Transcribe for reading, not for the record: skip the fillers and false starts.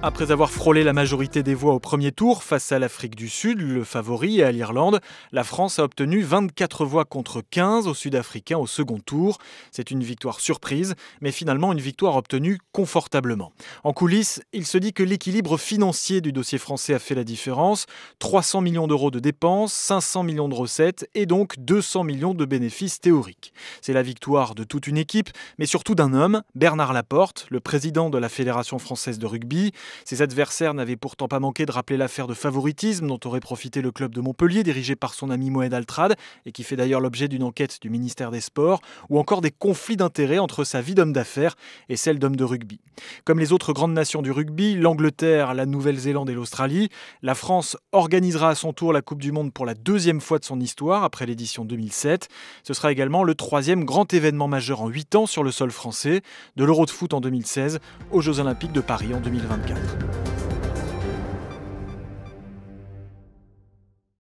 Après avoir frôlé la majorité des voix au premier tour face à l'Afrique du Sud, le favori, et à l'Irlande, la France a obtenu 24 voix contre 15 aux Sud-Africains au second tour. C'est une victoire surprise, mais finalement une victoire obtenue confortablement. En coulisses, il se dit que l'équilibre financier du dossier français a fait la différence. 300 millions d'euros de dépenses, 500 millions de recettes et donc 200 millions de bénéfices théoriques. C'est la victoire de toute une équipe, mais surtout d'un homme, Bernard Laporte, le président de la Fédération française de rugby. Ses adversaires n'avaient pourtant pas manqué de rappeler l'affaire de favoritisme dont aurait profité le club de Montpellier, dirigé par son ami Moed Altrad, et qui fait d'ailleurs l'objet d'une enquête du ministère des Sports, ou encore des conflits d'intérêts entre sa vie d'homme d'affaires et celle d'homme de rugby. Comme les autres grandes nations du rugby, l'Angleterre, la Nouvelle-Zélande et l'Australie, la France organisera à son tour la Coupe du Monde pour la deuxième fois de son histoire, après l'édition 2007. Ce sera également le troisième grand événement majeur en 8 ans sur le sol français, de l'Euro de foot en 2016 aux Jeux Olympiques de Paris en 2024.